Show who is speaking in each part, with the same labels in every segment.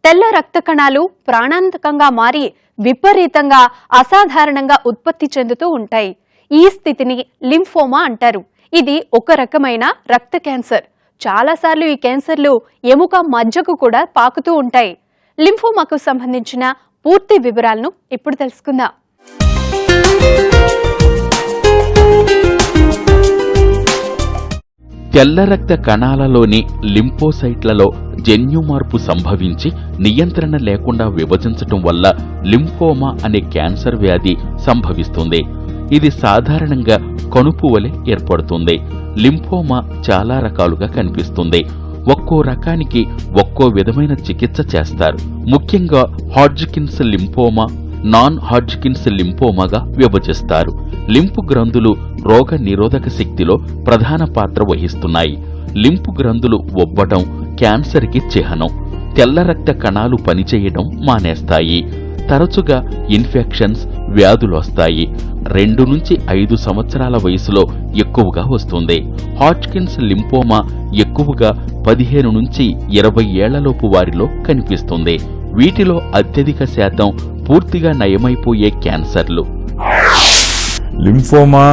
Speaker 1: తెల్ల రక్త కణాలు ప్రాణాంతకంగా మారి విపరీతంగా అసాధారణంగా ఉత్పత్తి చెందుతూ ఉంటాయి. ఈ స్థితిని లింఫోమా అంటారు. ఇది ఒక రకమైన రక్త క్యాన్సర్. చాలాసార్లు ఈ క్యాన్సర్లు ఎముక మజ్జకు కూడా పాకుతూ ఉంటాయి. లింఫోమాకు సంబంధించిన పూర్తి వివరాలను ఇప్పుడు తెలుసుకుందాం.
Speaker 2: తెల్ల రక్త కణాలలోని లింఫోసైట్లలో జన్యు మార్పు సంభవించి నియంత్రణ లేకుండా విభజించటం వల్ల లింఫోమా అనే క్యాన్సర్ వ్యాధి సంభవిస్తుంది. ఇది సాధారణంగా కణుపు వలె ఏర్పడుతుంది. లింఫోమా చాలా రకాలుగా కనిపిస్తుంది. ఒక్కో రకానికి ఒక్కో విధమైన చికిత్స చేస్తారు. ముఖ్యంగా హాడ్జ్కిన్స్ లింఫోమా, నాన్ హాడ్జ్కిన్స్ లింఫోమాగా విభజిస్తారు. లింఫ్ గ్రంథులు రోగ నిరోధక శక్తిలో ప్రధాన పాత్ర వహిస్తున్నాయి. లింఫ్ గ్రంథులు ఉబ్బటం క్యాన్సర్కి చిహ్నం. తెల్ల రక్త కణాలు పనిచేయడం మానేస్తాయి. తరచుగా ఇన్ఫెక్షన్స్, వ్యాధులొస్తాయి. 2 నుంచి 5 సంవత్సరాల వయసులో ఎక్కువగా వస్తుంది. హాడ్జ్కిన్స్ లింఫోమా ఎక్కువగా 15 నుంచి 20 ఏళ్లలోపు వారిలో కనిపిస్తుంది. వీటిలో అత్యధిక శాతం పూర్తిగా నయమైపోయే క్యాన్సర్లు.
Speaker 3: లింఫోమా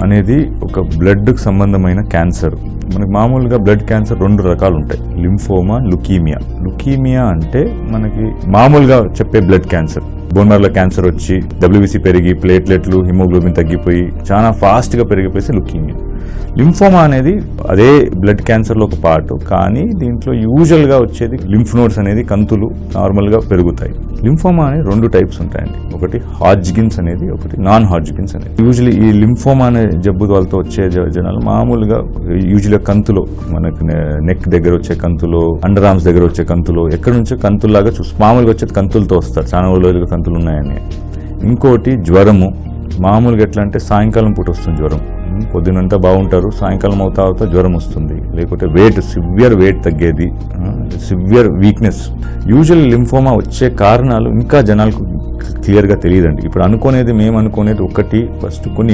Speaker 3: అనేది ఒక బ్లడ్కు సంబంధమైన క్యాన్సర్. మనకి మామూలుగా బ్లడ్ క్యాన్సర్ 2 రకాలు ఉంటాయి, లింఫోమా, లుకీమియా. లుకీమియా అంటే మనకి మామూలుగా చెప్పే blood cancer. Bone marrow cancer వచ్చి WBC పెరిగి ప్లేట్లెట్లు, హిమోగ్లోబిన్ తగ్గిపోయి చాలా ఫాస్ట్గా పెరిగిపోయి లుకీమియా. లింఫోమా అనేది అదే బ్లడ్ క్యాన్సర్లో ఒక పార్ట్, కానీ దీంట్లో యూజువల్గా వచ్చేది లింఫ్ నోడ్స్ అనేది కంతులు నార్మల్గా పెరుగుతాయి. లింఫోమా అనేది 2 టైప్స్ ఉంటాయండి. ఒకటి హాడ్జ్కిన్స్ అనేది, ఒకటి నాన్ హాడ్జ్కిన్స్ అనేది. యూజువల్లీ ఈ లింఫోమా అనే జబ్బు వాళ్ళతో వచ్చే జనాలు మామూలుగా యూజువల్గా కంతులో, మనకి నెక్ దగ్గర వచ్చే కంతులు, అండర్ ఆర్మ్స్ దగ్గర వచ్చే కంతులు, ఎక్కడి నుంచో కంతుల్లాగా మామూలుగా వచ్చేది కంతులతో వస్తారు. చాలా రోజులుగా కంతులు ఉన్నాయని. ఇంకోటి జ్వరము. మామూలుగా ఎట్లా అంటే సాయంకాలం పూట వస్తుంది జ్వరం. పొద్దునంతా బాగుంటారు, సాయంకాలం అవుతా జ్వరం వస్తుంది. లేకపోతే సివియర్ వెయిట్ తగ్గేది, సివియర్ వీక్నెస్. యూజువల్ లింఫోమా వచ్చే కారణాలు ఇంకా జనాలకు క్లియర్గా తెలియదండి. ఇప్పుడు మేము అనుకునేది ఒకటి, ఫస్ట్ కొన్ని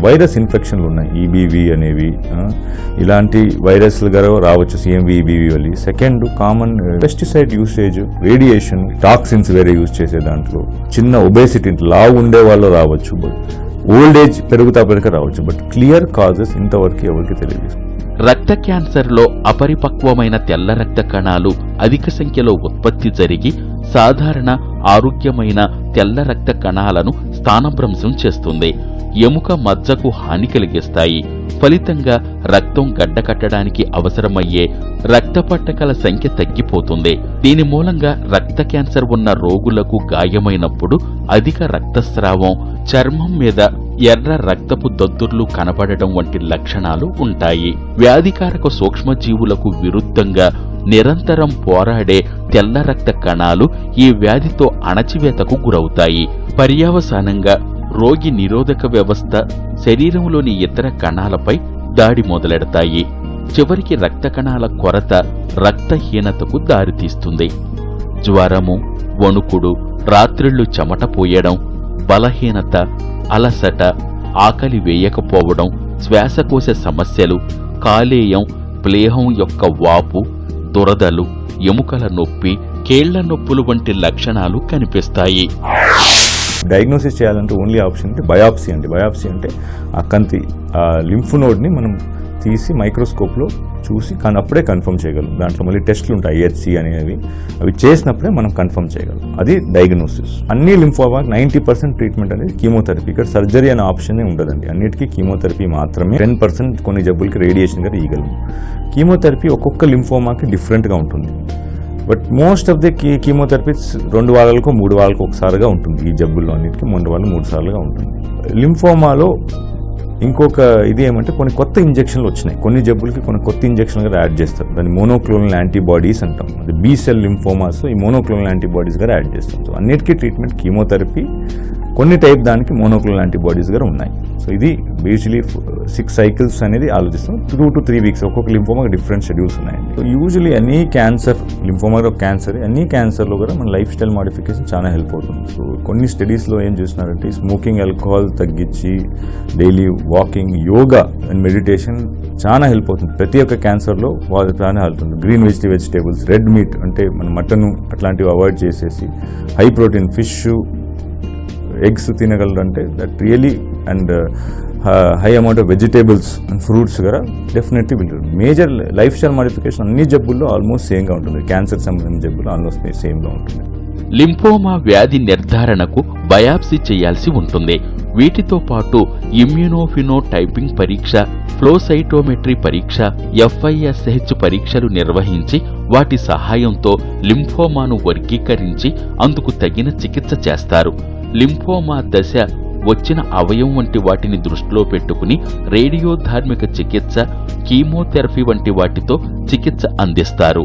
Speaker 3: వైరస్ ఇన్ఫెక్షన్లు ఉన్నాయి, EBV అనేవి, ఇలాంటి వైరస్లు గారు రావచ్చు, CMV, EBV వల్ల. Second, common pesticide usage, radiation, toxins వేరే యూజ్ చేసే దాంట్లో, చిన్న ఒబేసిటీ, లావు ఉండే వాళ్ళు రావచ్చు, ఓల్డ్ ఏజ్ పెరుగుతా రావచ్చు. బట్ క్లియర్ కాజెస్ ఇంతవరకు ఎవరికి తెలియదు.
Speaker 2: రక్త క్యాన్సర్లో అపరిపక్వమైన తెల్ల రక్త కణాలు అధిక సంఖ్యలో ఉత్పత్తి జరిగి సాధారణ ఆరోగ్యమైన తెల్ల రక్త కణాలను స్థానభ్రంశం చేస్తుంది. ఎముక మజ్జకు హాని కలిగిస్తాయి. ఫలితంగా రక్తం గడ్డకట్టడానికి అవసరమయ్యే రక్త పట్టకల సంఖ్య తగ్గిపోతుంది. దీని మూలంగా రక్త క్యాన్సర్ ఉన్న రోగులకు గాయమైనప్పుడు అధిక రక్తస్రావం, చర్మం మీద ఎర్ర రక్తపు దద్దుర్లు కనబడటం వంటి లక్షణాలు ఉంటాయి. వ్యాధికారక సూక్ష్మజీవులకు విరుద్ధంగా నిరంతరం పోరాడే తెల్ల రక్త కణాలు ఈ వ్యాధితో అణచివేతకు గురవుతాయి. పర్యవసానంగా రోగి నిరోధక వ్యవస్థ శరీరంలోని ఇతర కణాలపై దాడి మొదలెడతాయి. చివరికి రక్త కణాల కొరత రక్తహీనతకు దారితీస్తుంది. జ్వరము, వణుకుడు, రాత్రిళ్లు చెమట పోయడం, బలహీనత, అలసట, ఆకలి వేయకపోవడం, శ్వాసకోశ సమస్యలు, కాలేయం, ప్లేహం యొక్క వాపు, దురదలు, ఎముకల నొప్పి, కేళ్ల నొప్పులు వంటి లక్షణాలు కనిపిస్తాయి.
Speaker 3: డయాగ్నోసిస్ చేయాలంటే ఓన్లీ ఆప్షన్ అంటే బయాప్సీ అండి. బయాప్సీ అంటే ఆ కంతి, ఆ లింఫ్ నోడ్ని మనం తీసి మైక్రోస్కోప్లో చూసి అప్పుడే కన్ఫర్మ్ చేయగలం. దాంట్లో మళ్ళీ టెస్టులు ఉంటాయి, IHC అనేవి. అవి చేసినప్పుడే మనం కన్ఫర్మ్ చేయగలం. అది డయాగ్నోసిస్. అన్ని లింఫోమా 90% ట్రీట్మెంట్ అనేది కీమోథెరపీ. ఇక్కడ సర్జరీ అనే ఆప్షనే ఉండదండి. అన్నిటికీ కీమోథెరపీ మాత్రమే. 10% కొన్ని జబ్బులకి రేడియేషన్ గారు ఇవ్వగలం. కీమోథెరపీ ఒక్కొక్క లింఫోమాకి డిఫరెంట్గా ఉంటుంది. But most of the chemotherapies 2 వారాలకు 3 వారాలకు ఒకసారిగా ఉంటుంది. ఈ జబ్బుల్లో అన్నిటికీ 2 వారాలు 3 సార్లుగా ఉంటుంది. లింఫోమాలో ఇంకొక ఇది ఏమంటే కొన్ని కొత్త ఇంజెక్షన్లు వచ్చినాయి. కొన్ని జబ్బులకి కొన్ని కొత్త ఇంజెక్షన్లు గారు యాడ్ చేస్తారు. దాన్ని మోనోక్లోనల్ యాంటీబాడీస్ అంటాం. అది B సెల్ లింఫోమాస్ ఈ మోనోక్లోనల్ యాంటీబాడీస్ గారు యాడ్ చేస్తాం. సో అన్నిటికీ ట్రీట్మెంట్ కీమోథెరపీ కొన్ని టైప్ దానికి మోనోక్లోనల్ యాంటీబాడీస్ కూడా ఉన్నాయి. సో ఇది యూజువలీ 6 సైకిల్స్ అనేది ఆలోచిస్తాం. 2 to 3 వీక్స్ ఒక్కొక్క లింఫోమాకి డిఫరెంట్ షెడ్యూల్స్ ఉన్నాయండి. సో యూజువలీ అన్ని క్యాన్సర్, లింఫోమా క్యాన్సర్, అన్ని క్యాన్సర్లో కూడా మన లైఫ్ స్టైల్ మాడిఫికేషన్ చాలా హెల్ప్ అవుతుంది. సో కొన్ని స్టడీస్లో ఏం చూస్తున్నారంటే స్మోకింగ్, ఆల్కహాల్ తగ్గించి daily walking, yoga and meditation చాలా హెల్ప్ అవుతుంది. ప్రతి ఒక్క క్యాన్సర్లో వాళ్ళు చాలా హెల్ప్ అవుతుంది. గ్రీన్ వెజిటేబుల్స్, రెడ్ మీట్ అంటే మన మటన్ అట్లాంటివి అవాయిడ్ చేసేసి హై ప్రోటీన్ ఫిష్, ఎగ్స్ తినగలరంటే that really and high amount of vegetables and fruits కూడా definitely will major lifestyle modification అన్ని జబ్బుల్లో ఆల్మోస్ట్ సేమ్గా ఉంటుంది. క్యాన్సర్ సంబంధించిన జబ్బులు ఆల్మోస్ట్ సేమ్గా ఉంటుంది.
Speaker 2: లింఫోమా వ్యాధి నిర్ధారణకు బయాప్సీ చేయాల్సి ఉంటుంది. వీటితో పాటు ఇమ్యూనోఫినోటైపింగ్ పరీక్ష, ఫ్లోసైటోమెట్రీ పరీక్ష, FISH పరీక్షలు నిర్వహించి వాటి సహాయంతో లింఫోమాను వర్గీకరించి అందుకు తగిన చికిత్స చేస్తారు. లింఫోమా దశ, వచ్చిన అవయవం వంటి వాటిని దృష్టిలో పెట్టుకుని రేడియోధార్మిక చికిత్స, కీమోథెరపీ వంటి వాటితో చికిత్స అందిస్తారు.